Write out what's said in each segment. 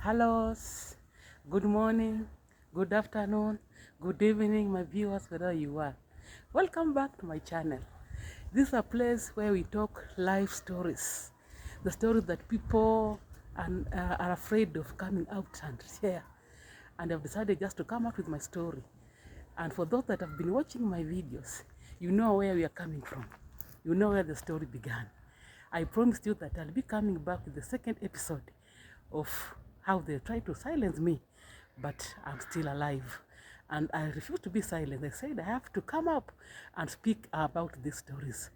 Hello, good morning, good afternoon, good evening, my viewers, wherever you are. Welcome back to my channel. This is a place where we talk life stories, the stories that people are afraid of coming out and share. And I've decided just to come up with my story. And for those that have been watching my videos, you know where we are coming from. You know where the story began. I promised you that I'll be coming back with the second episode of how they tried to silence me, but I'm still alive. And I refuse to be silent. I said I have to come up and speak about these stories.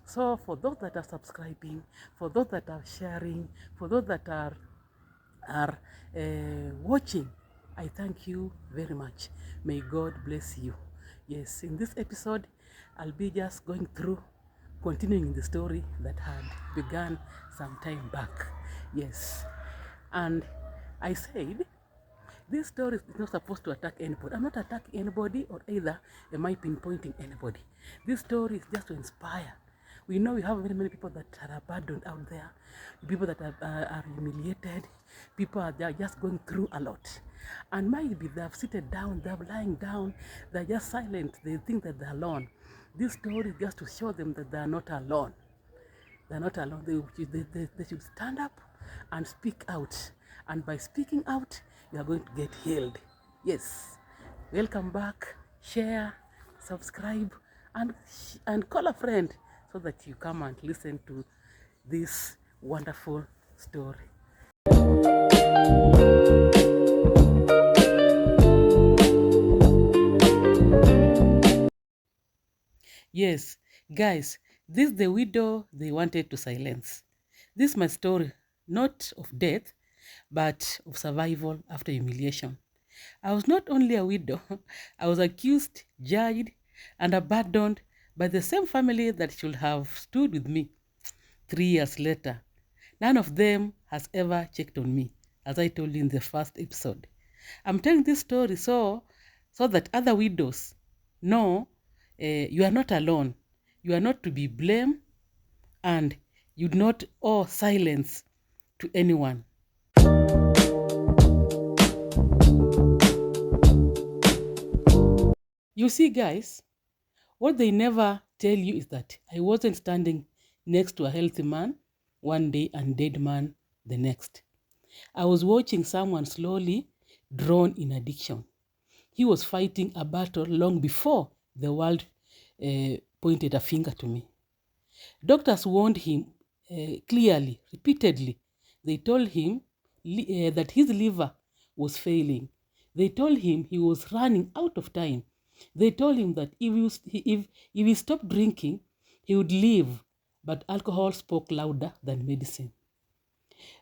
So for those that are subscribing, for those that are sharing, for those that are watching, I thank you very much. May God bless you. Yes, in this episode, I'll be just going through, continuing the story that had begun some time back. Yes, and I said, this story is not supposed to attack anybody. I'm not attacking anybody, or either am I pinpointing anybody. This story is just to inspire. We know we have very many people that are abandoned out there, people that are humiliated, people they are just going through a lot. And maybe they have seated down, they are lying down, they're just silent, they think that they're alone. This story is just to show them that they are not alone. They're not alone. They should stand up and speak out. And by speaking out, you are going to get healed. Yes. Welcome back. Share, subscribe, and call a friend so that you come and listen to this wonderful story. Yes, guys, this is the widow they wanted to silence. This is my story, not of death, but of survival after humiliation. I was not only a widow, I was accused, judged, and abandoned by the same family that should have stood with me 3 years later. None of them has ever checked on me, as I told you in the first episode. I'm telling this story so that other widows know you are not alone. You are not to be blamed, and you do not owe silence to anyone. You see, guys, what they never tell you is that I wasn't standing next to a healthy man one day and dead man the next. I was watching someone slowly drown in addiction. He was fighting a battle long before the world pointed a finger to me. Doctors warned him clearly, repeatedly. They told him that his liver was failing. They told him he was running out of time. They told him that if he stopped drinking, he would live, but alcohol spoke louder than medicine.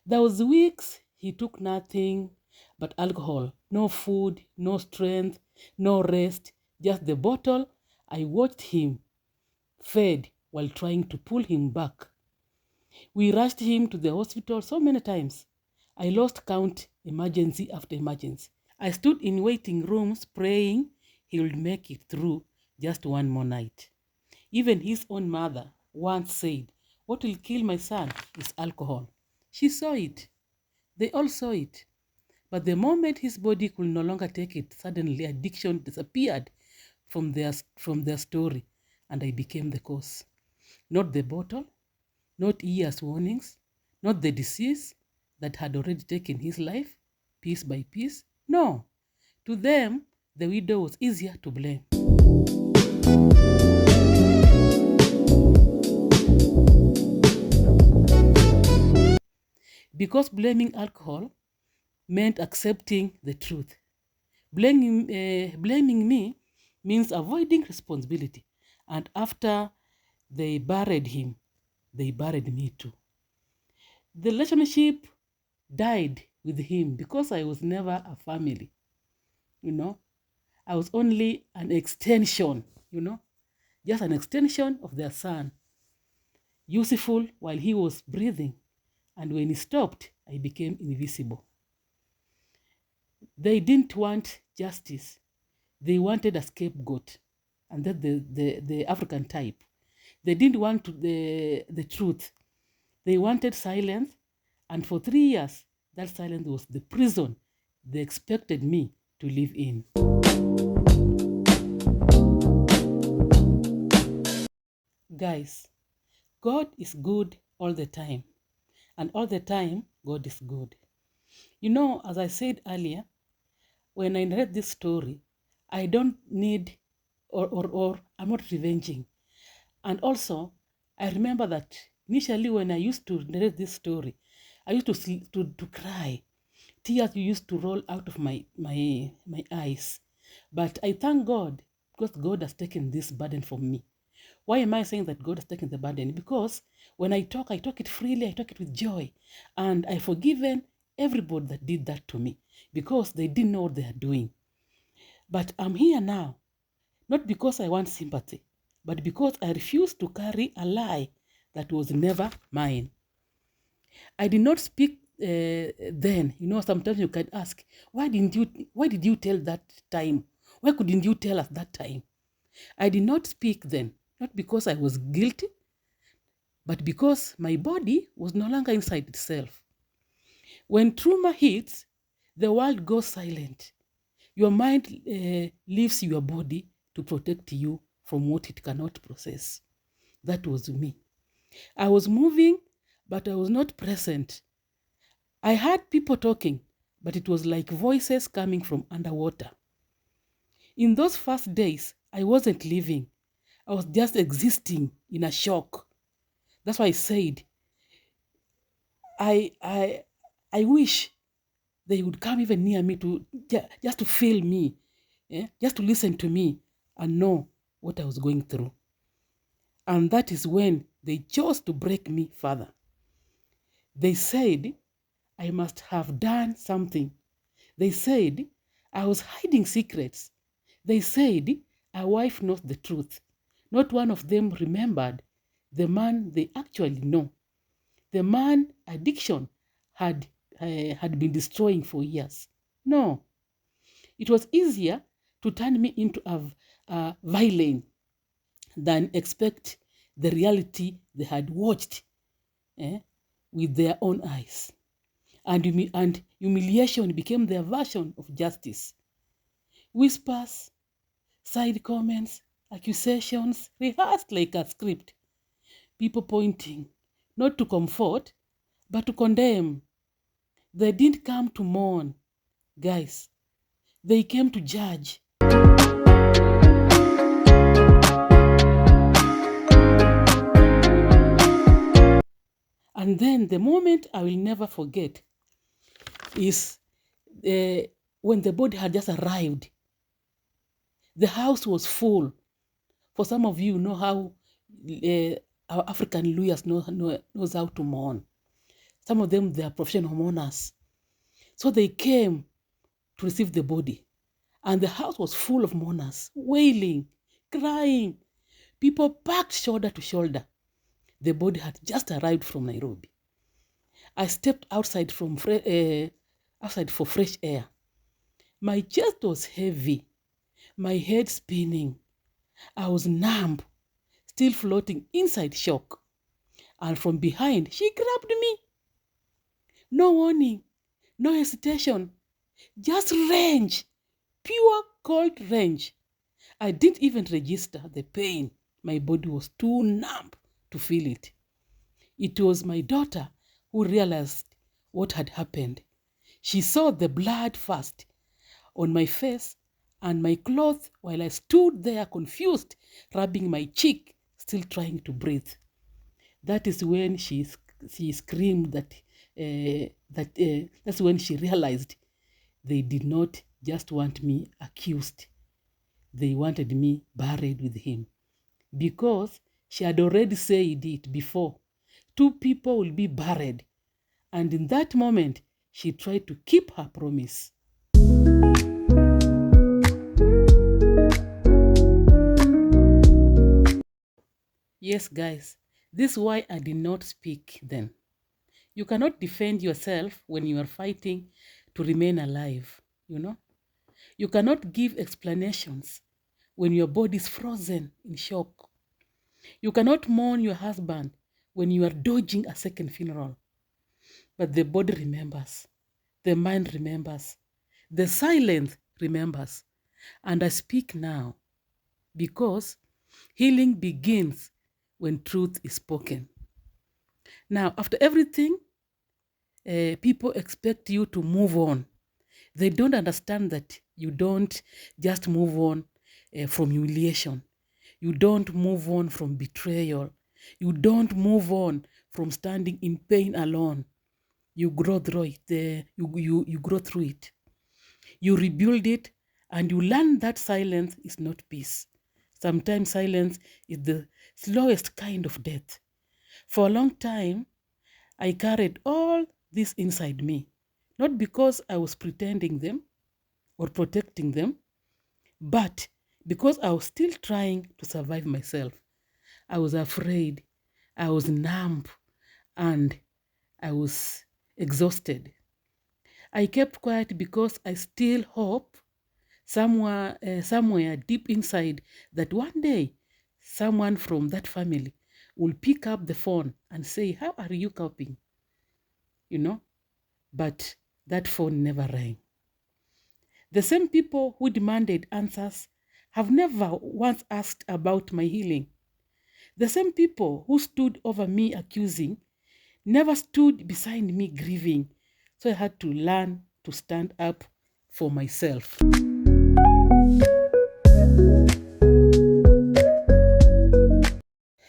There was weeks he took nothing but alcohol, no food, no strength, no rest, just the bottle. I watched him fade while trying to pull him back. We rushed him to the hospital so many times. I lost count, emergency after emergency. I stood in waiting rooms praying he would make it through just one more night. Even his own mother once said, "What will kill my son is alcohol." She saw it. They all saw it. But the moment his body could no longer take it, suddenly addiction disappeared from their story, and I became the cause. Not the bottle, not years warnings, not the disease that had already taken his life piece by piece. No, to them, the widow was easier to blame. Because blaming alcohol meant accepting the truth. Blaming me means avoiding responsibility. And after they buried him, they buried me too. The relationship died with him because I was never a family. You know, I was only an extension, just an extension of their son, useful while he was breathing. And when he stopped, I became invisible. They didn't want justice. They wanted a scapegoat, and that's the African type. They didn't want the truth. They wanted silence, and for 3 years, that silence was the prison they expected me to live in. Guys, God is good all the time, and all the time, God is good. You know, as I said earlier, when I read this story, I don't need or I'm not revenging. And also, I remember that initially when I used to read this story, I used to cry. Tears used to roll out of my eyes. But I thank God because God has taken this burden from me. Why am I saying that God has taken the burden? Because when I talk it freely, I talk it with joy. And I've forgiven everybody that did that to me because they didn't know what they are doing. But I'm here now, not because I want sympathy, but because I refuse to carry a lie that was never mine. I did not speak then. You know, sometimes you can ask, why did you tell that time? Why couldn't you tell us that time? I did not speak then, not because I was guilty, but because my body was no longer inside itself. When trauma hits, the world goes silent. Your mind leaves your body to protect you from what it cannot process. That was me. I was moving, but I was not present. I heard people talking, but it was like voices coming from underwater. In those first days, I wasn't living. I was just existing in a shock. That's why I said, I, I, I wish they would come even near me to just to feel me, just to listen to me and know what I was going through. And that is when they chose to break me further. They said I must have done something. They said I was hiding secrets. They said a wife knows the truth. Not one of them remembered the man they actually know. The man addiction had been destroying for years. No, it was easier to turn me into a villain than expect the reality they had watched with their own eyes. And humiliation became their version of justice. Whispers, side comments, accusations, rehearsed like a script. People pointing, not to comfort, but to condemn. They didn't come to mourn, guys. They came to judge. And then the moment I will never forget is when the body had just arrived. The house was full. For some of you know how our African lawyers knows how to mourn. Some of them, they are professional mourners. So they came to receive the body. And the house was full of mourners, wailing, crying. People packed shoulder to shoulder. The body had just arrived from Nairobi. I stepped outside outside for fresh air. My chest was heavy, my head spinning. I was numb, still floating inside shock. And from behind, she grabbed me. No warning, no hesitation, just rage, pure cold rage. I didn't even register the pain. My body was too numb to feel it. It was my daughter who realized what had happened. She saw the blood first on my face and my clothes while I stood there confused, rubbing my cheek, still trying to breathe. That is when she screamed that's when she realized they did not just want me accused. They wanted me buried with him. Because she had already said it before. 2 people will be buried. And in that moment, she tried to keep her promise. Yes, guys, this is why I did not speak then. You cannot defend yourself when you are fighting to remain alive, you know? You cannot give explanations when your body is frozen in shock. You cannot mourn your husband when you are dodging a second funeral. But the body remembers. the mind remembers. The silence remembers. And I speak now because healing begins when truth is spoken. Now, after everything, people expect you to move on. They don't understand that you don't just move on from humiliation. You don't move on from betrayal. You don't move on from standing in pain alone. You grow through it. You grow through it. You rebuild it, and you learn that silence is not peace. Sometimes silence is the slowest kind of death. For a long time, I carried all this inside me, not because I was pretending them or protecting them, but because I was still trying to survive myself. I was afraid, I was numb, and I was exhausted. I kept quiet because I still hope somewhere deep inside that one day someone from that family will pick up the phone and say, "How are you coping?" You know, but that phone never rang. The same people who demanded answers have never once asked about my healing. The same people who stood over me accusing never stood beside me grieving. So I had to learn to stand up for myself.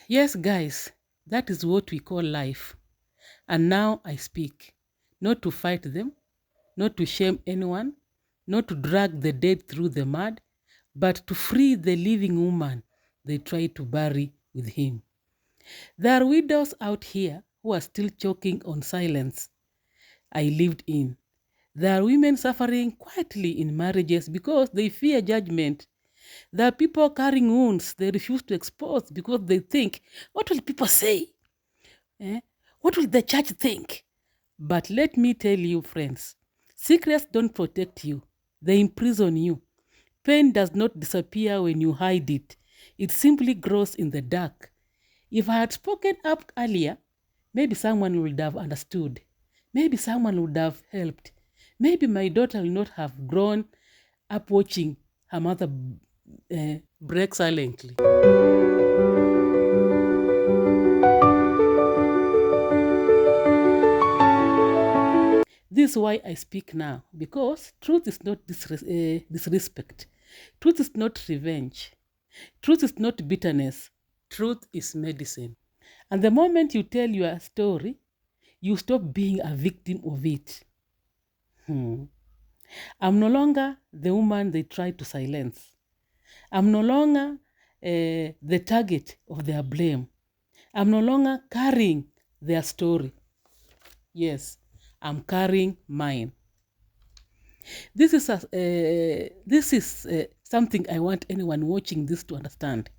Yes, guys, that is what we call life. And now I speak, not to fight them, not to shame anyone, not to drag the dead through the mud, but to free the living woman they tried to bury with him. There are widows out here who are still choking on silence I lived in. There are women suffering quietly in marriages because they fear judgment. There are people carrying wounds they refuse to expose because they think, what will people say? Eh? What will the church think? But let me tell you, friends, secrets don't protect you, they imprison you. Pain does not disappear when you hide it, it simply grows in the dark. If I had spoken up earlier, maybe someone would have understood. Maybe someone would have helped. Maybe my daughter will not have grown up watching her mother break silently. This is why I speak now, because truth is not disrespect. Truth is not revenge. Truth is not bitterness. Truth is medicine. And the moment you tell your story, you stop being a victim of it. I'm no longer the woman they try to silence. I'm no longer the target of their blame. I'm no longer carrying their story. Yes, I'm carrying mine. This is something I want anyone watching this to understand.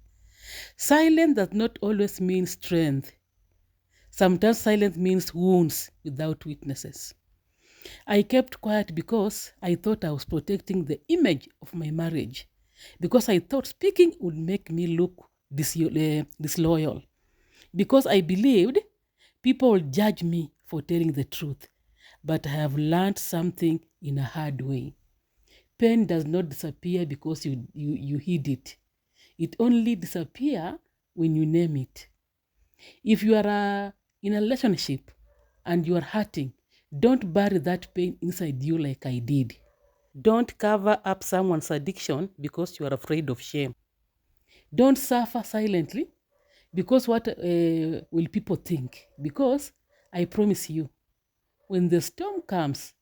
Silence does not always mean strength. Sometimes silence means wounds without witnesses. I kept quiet because I thought I was protecting the image of my marriage. Because I thought speaking would make me look disloyal. Because I believed people would judge me for telling the truth. But I have learned something in a hard way. Pain does not disappear because you hid it. It only disappears when you name it. If you are in a relationship and you are hurting, don't bury that pain inside you like I did. Don't cover up someone's addiction because you are afraid of shame. Don't suffer silently because what will people think? Because I promise you, when the storm comes,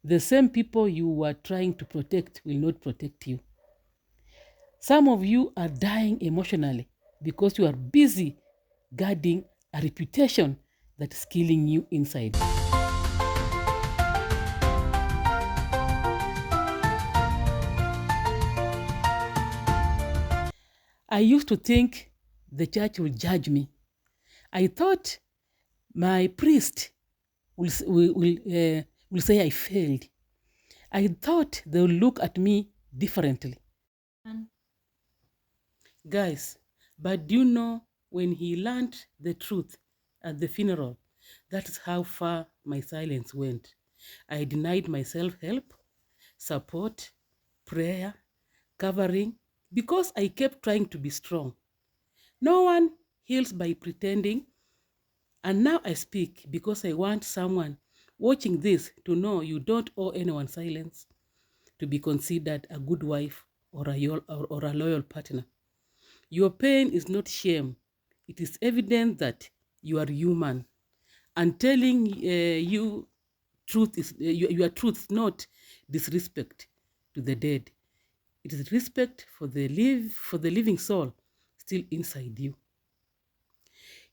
the same people you were trying to protect will not protect you. Some of you are dying emotionally because you are busy guarding a reputation that is killing you inside. I used to think the church will judge me. I thought my priest will say I failed. I thought they will look at me differently. Guys, but do you know when he learned the truth at the funeral, that is how far my silence went. I denied myself help, support, prayer, covering, because I kept trying to be strong. No one heals by pretending. And now I speak because I want someone watching this to know you don't owe anyone silence to be considered a good wife or a loyal partner. Your pain is not shame. It is evidence that you are human. And telling you truth is your truth, not disrespect to the dead. It is respect for the living soul still inside you.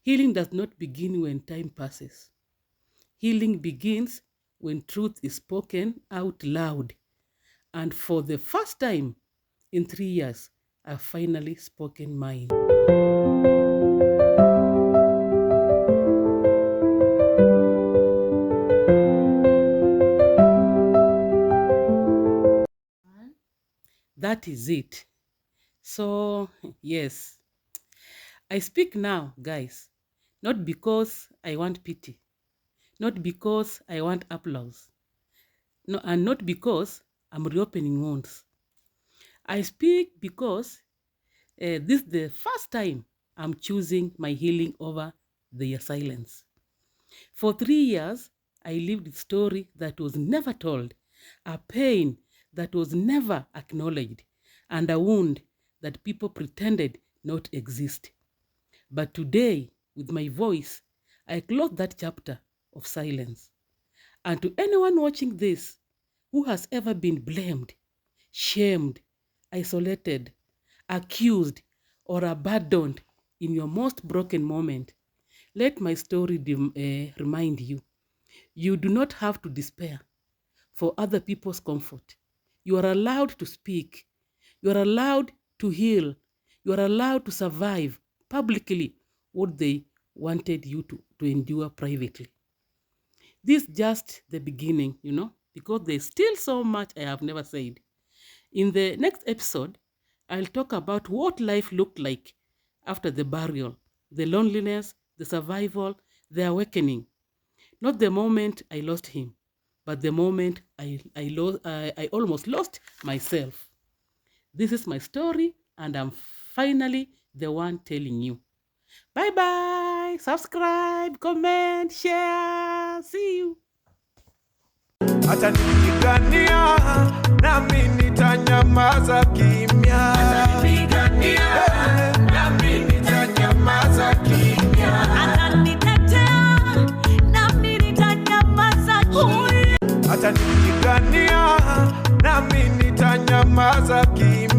Healing does not begin when time passes. Healing begins when truth is spoken out loud. And for the first time in 3 years, I've finally spoken mine. That is it. So, yes, I speak now, guys, not because I want pity, not because I want applause, no, and not because I'm reopening wounds. I speak because this is the first time I'm choosing my healing over their silence. For 3 years, I lived a story that was never told, a pain that was never acknowledged, and a wound that people pretended not exist. But today, with my voice, I close that chapter of silence. And to anyone watching this who has ever been blamed, shamed, isolated, accused, or abandoned in your most broken moment, let my story remind you. You do not have to despair for other people's comfort. You are allowed to speak. You are allowed to heal. You are allowed to survive publicly what they wanted you to endure privately. This is just the beginning, because there's still so much I have never said. In the next episode, I'll talk about what life looked like after the burial, the loneliness, the survival, the awakening. Not the moment I lost him, but the moment I almost lost myself. This is my story, and I'm finally the one telling you. Bye-bye. Subscribe, comment, share. See you. Atanipigania nami nitanyamaza kimya. Atanipigania nami nitanyamaza kimya. Atanitetea nami nitanyamaza kimya. Atanipigania nami nitanyamaza kimya.